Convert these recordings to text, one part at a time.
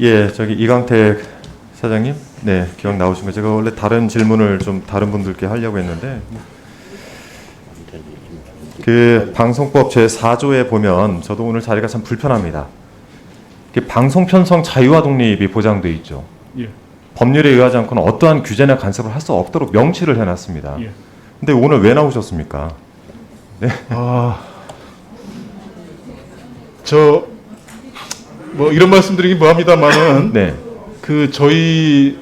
예, 저기 이강택 사장님, 네, 기억 나오신 거. 제가 원래 다른 질문을 좀 다른 분들께 하려고 했는데, 그 방송법 제 4조에 보면 저도 오늘 자리가 참 불편합니다. 방송 편성 자유와 독립이 보장돼 있죠. 예. 법률에 의하지 않고는 어떠한 규제나 간섭을 할 수 없도록 명시를 해놨습니다. 예. 근데 오늘 왜 나오셨습니까? 네. 뭐 이런 말씀드리긴 뭐합니다만은 네. 그 저희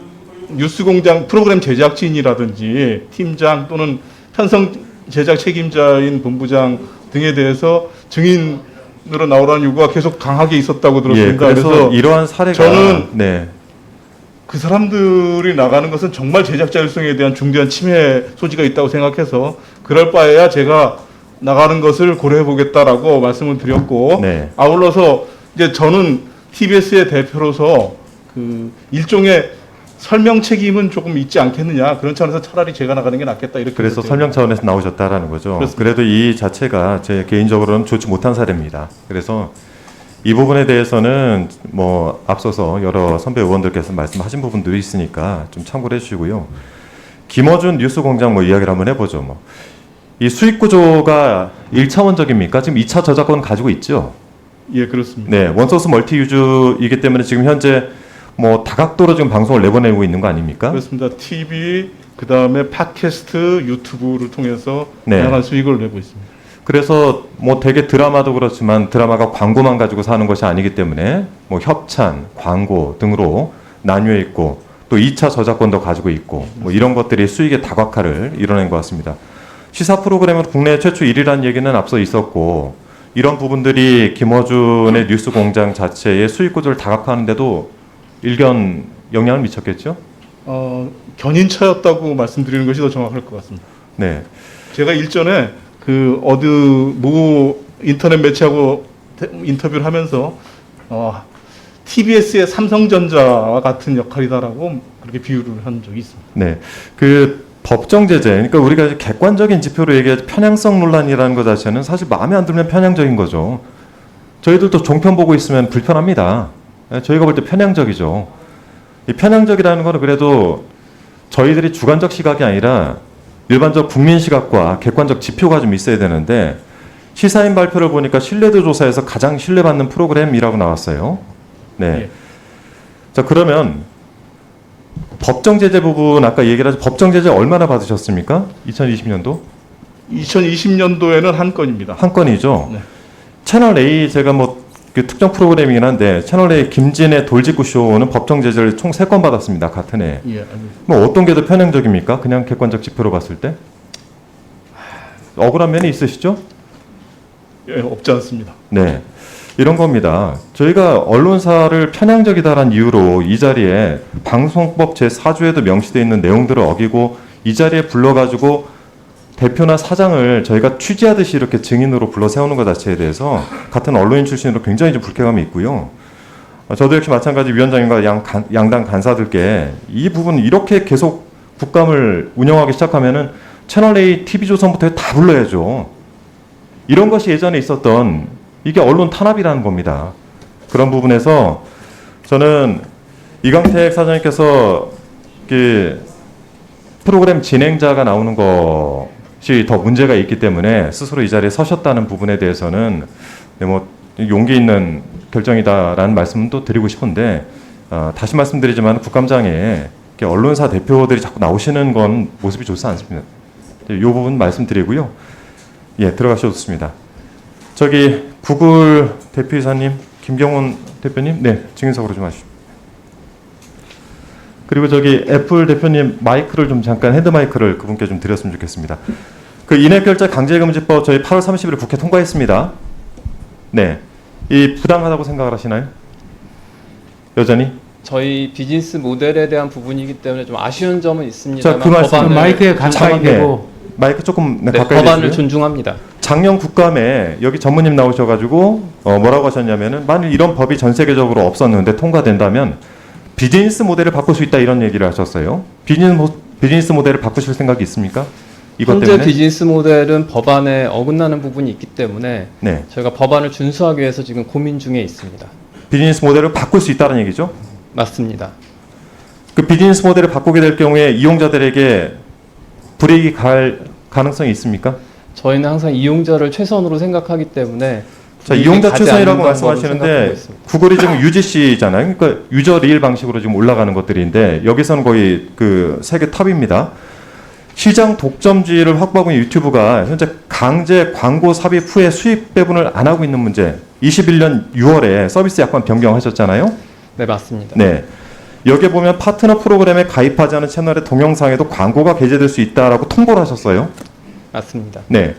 뉴스공장 프로그램 제작진이라든지 팀장 또는 편성 제작 책임자인 본부장 등에 대해서 증인으로 나오라는 요구가 계속 강하게 있었다고 들었습니다. 예, 그래서 이러한 사례가 저는 네. 그 사람들이 나가는 것은 정말 제작 자율성에 대한 중대한 침해 소지가 있다고 생각해서 그럴 바에야 제가 나가는 것을 고려해 보겠다라고 말씀을 드렸고, 네. 아울러서 이제 저는 TBS의 대표로서 그 일종의 설명 책임은 조금 있지 않겠느냐, 그런 차원에서 차라리 제가 나가는 게 낫겠다 이렇게. 그래서 설명 차원에서 나오셨다라는 거죠. 그렇습니다. 그래도 이 자체가 제 개인적으로는 좋지 못한 사례입니다. 그래서 이 부분에 대해서는 뭐 앞서서 여러 선배 의원들께서 말씀하신 부분들이 있으니까 좀 참고를 해주시고요. 김어준 뉴스공장 뭐 이야기를 한번 해보죠. 뭐 이 수익 구조가 1차원적입니까? 지금 2차 저작권 가지고 있죠. 예, 그렇습니다. 네, 원소스 멀티 유저이기 때문에 지금 현재 뭐 다각도로 지금 방송을 내보내고 있는 거 아닙니까? 그렇습니다. TV 그 다음에 팟캐스트, 유튜브를 통해서 네. 다양한 수익을 내고 있습니다. 그래서 뭐 되게 드라마도 그렇지만 드라마가 광고만 가지고 사는 것이 아니기 때문에 뭐 협찬, 광고 등으로 나뉘어 있고 또 2차 저작권도 가지고 있고 뭐 이런 것들이 수익의 다각화를 이뤄낸 것 같습니다. 시사 프로그램은 국내 최초 1위라는 얘기는 앞서 있었고 이런 부분들이 김어준의 뉴스공장 자체의 수익 구조를 다각화하는데도 일견 영향을 미쳤겠죠? 견인차였다고 말씀드리는 것이 더 정확할 것 같습니다. 네. 제가 일전에 그 모 인터넷 매체하고 인터뷰를 하면서 TBS의 삼성전자와 같은 역할이다라고 그렇게 비유를 한 적이 있습니다. 네. 그 법정 제재, 그러니까 우리가 객관적인 지표로 얘기하지 편향성 논란이라는 것 자체는 사실 마음에 안 들면 편향적인 거죠. 저희들도 종편 보고 있으면 불편합니다. 저희가 볼 때 편향적이죠. 이 편향적이라는 거는 그래도 저희들이 주관적 시각이 아니라 일반적 국민 시각과 객관적 지표가 좀 있어야 되는데 시사인 발표를 보니까 신뢰도 조사에서 가장 신뢰받는 프로그램이라고 나왔어요. 네. 예. 자, 그러면 법정 제재 부분 아까 얘기를 하죠. 법정 제재 얼마나 받으셨습니까? 2020년도? 2020년도에는 한 건입니다. 한 건이죠. 네. 채널 A 제가 뭐 그 특정 프로그램이긴 한데 채널 A 김진의 돌직구 쇼는 법정 제재를 총 3건 받았습니다. 같은 해. 예, 뭐 어떤 게 더 편향적입니까? 그냥 객관적 지표로 봤을 때? 억울한 면이 있으시죠? 예, 없지 않습니다. 네. 이런 겁니다. 저희가 언론사를 편향적이다라는 이유로 이 자리에 방송법 제4조에도 명시되어 있는 내용들을 어기고 이 자리에 불러가지고 대표나 사장을 저희가 취재하듯이 이렇게 증인으로 불러 세우는 것 자체에 대해서 같은 언론인 출신으로 굉장히 좀 불쾌감이 있고요. 저도 역시 마찬가지 위원장님과 양당 간사들께 이 부분 이렇게 계속 국감을 운영하기 시작하면은 채널A, TV조선부터 다 불러야죠. 이런 것이 예전에 있었던 이게 언론 탄압이라는 겁니다. 그런 부분에서 저는 이강택 사장님께서 그 프로그램 진행자가 나오는 것이 더 문제가 있기 때문에 스스로 이 자리에 서셨다는 부분에 대해서는 뭐 용기 있는 결정이다라는 말씀은 또 드리고 싶은데 다시 말씀드리지만 국감장에 언론사 대표들이 자꾸 나오시는 건 모습이 좋지 않습니다. 이 부분 말씀드리고요. 예, 들어가셔도 좋습니다. 저기 구글 대표이사님, 김경훈 대표님, 네, 증인석으로 좀 하시죠. 그리고 저기 애플 대표님 마이크를 좀 잠깐 헤드 마이크를 그분께 좀 드렸으면 좋겠습니다. 그 인앱결제 강제금지법 저희 8월 30일 국회 통과했습니다. 네, 이 부당하다고 생각을 하시나요? 여전히? 저희 비즈니스 모델에 대한 부분이기 때문에 좀 아쉬운 점은 있습니다만 자, 그 말씀 마이크에 가까이 대고 마이크 조금 네, 가까이 법안을 대시고요. 존중합니다. 작년 국감에 여기 전무님 나오셔가지고 뭐라고 하셨냐면은 만일 이런 법이 전 세계적으로 없었는데 통과된다면 비즈니스 모델을 바꿀 수 있다 이런 얘기를 하셨어요. 비즈니스 모델을 바꾸실 생각이 있습니까? 이것 현재 때문에? 비즈니스 모델은 법안에 어긋나는 부분이 있기 때문에 네. 저희가 법안을 준수하기 위해서 지금 고민 중에 있습니다. 비즈니스 모델을 바꿀 수 있다는 얘기죠? 맞습니다. 그 비즈니스 모델을 바꾸게 될 경우에 이용자들에게 불이익이 갈 가능성이 있습니까? 저희는 항상 이용자를 최선으로 생각하기 때문에 자, 불이익이 이용자 가지 최선이라고 않는 방법을 생각하고 말씀하시는데 있습니다. 구글이 지금 UGC잖아요. 그러니까 유저 리일 방식으로 지금 올라가는 것들인데 여기서는 거의 그 세계 탑입니다. 시장 독점주의를 확보하고 있는 유튜브가 현재 강제 광고 삽입 후에 수익 배분을 안 하고 있는 문제. 21년 6월에 서비스 약관 변경하셨잖아요. 네, 맞습니다. 네. 여기에 보면 파트너 프로그램에 가입하지 않은 채널의 동영상에도 광고가 게재될 수 있다라고 통보를 하셨어요. 맞습니다. 네.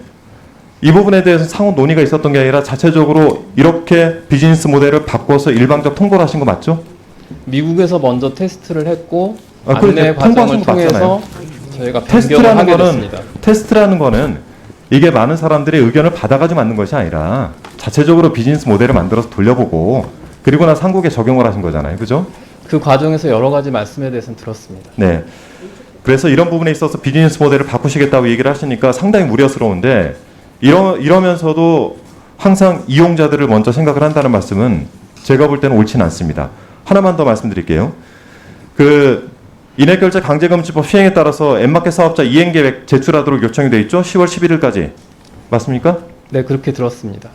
이 부분에 대해서 상호 논의가 있었던 게 아니라 자체적으로 이렇게 비즈니스 모델을 바꿔서 일방적 통보를 하신 거 맞죠? 미국에서 먼저 테스트를 했고 그렇죠. 안내 과정을 통보하신 거 통해서 저희가 변경을 테스트라는 하게 거는 됐습니다. 테스트라는 거는 이게 많은 사람들의 의견을 받아가지고 만든 것이 아니라 자체적으로 비즈니스 모델을 만들어서 돌려보고 그리고 나서 한국에 적용을 하신 거잖아요. 그죠? 그 과정에서 여러 가지 말씀에 대해서는 들었습니다. 네. 그래서 이런 부분에 있어서 비즈니스 모델을 바꾸시겠다고 얘기를 하시니까 상당히 우려스러운데 이러면서도 항상 이용자들을 먼저 생각을 한다는 말씀은 제가 볼 때는 옳지는 않습니다. 하나만 더 말씀드릴게요. 그 인앱결제 강제금지법 시행에 따라서 앱마켓 사업자 이행계획 제출하도록 요청이 돼 있죠. 10월 11일까지. 맞습니까? 네, 그렇게 들었습니다.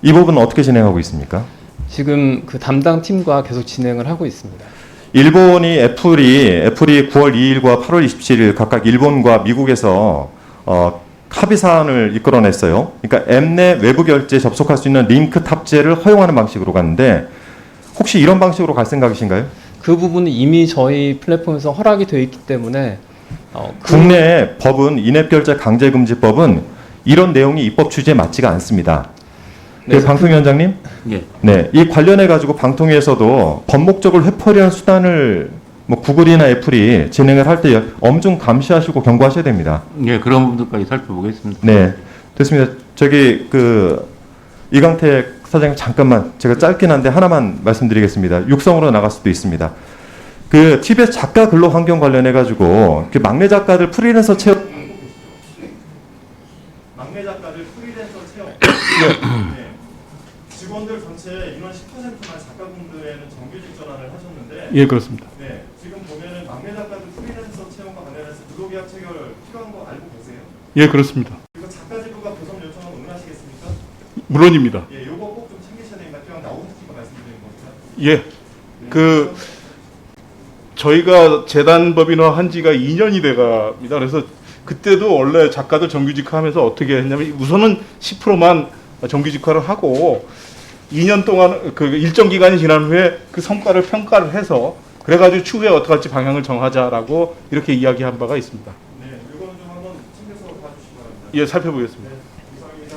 이 부분은 어떻게 진행하고 있습니까? 지금 그 담당 팀과 계속 진행을 하고 있습니다. 일본이 애플이 9월 2일과 8월 27일 각각 일본과 미국에서 합의 사안을 이끌어냈어요. 그러니까 앱 내 외부 결제 접속할 수 있는 링크 탑재를 허용하는 방식으로 갔는데 혹시 이런 방식으로 갈 생각이신가요? 그 부분은 이미 저희 플랫폼에서 허락이 되어 있기 때문에 국내 법은 인앱 결제 강제금지법은 이런 내용이 입법 취지에 맞지가 않습니다. 네, 방통위원장님, 예. 네, 이 관련해 가지고 방통위에서도 법목적을 회피하려는 수단을 뭐 구글이나 애플이 진행을 할 때 엄중 감시하시고 경고하셔야 됩니다. 예, 그런 부분들까지 살펴보겠습니다. 네, 됐습니다. 저기 그 이강택 사장님 잠깐만 제가 짧긴 한데 하나만 말씀드리겠습니다. 육성으로 나갈 수도 있습니다. 그 TBS 작가 근로 환경 관련해 가지고 그 막내 작가들 프리랜서 채용 막내 작가들 프리랜서 채용 네. 직원들 전체 인원 10%만 작가분들에는 정규직 전환을 하셨는데 예, 그렇습니다. 네, 지금 보면은 막내 작가들 프리랜서 채용과 관련해서 노동계약 체결 필요한 거 알고 계세요? 예, 그렇습니다. 그리고 작가지부가 교섭 요청을 응하시겠습니까? 물론입니다. 예, 요거 꼭 좀 챙기셔야 됩니다. 필요한 나오니까 말씀드리는 겁니다. 예. 그 저희가 재단 법인화 한 지가 2년이 돼갑니다. 그래서 그때도 원래 작가들 정규직화하면서 어떻게 했냐면 우선은 10%만 정규직화를 하고 2년 동안 그 일정 기간이 지난 후에 그 성과를 평가를 해서 그래가지고 추후에 어떻게 할지 방향을 정하자라고 이렇게 이야기한 바가 있습니다. 네, 이거는 좀 한번 챙겨서 봐주시기 바랍니다. 예, 살펴보겠습니다. 네, 이상입니다.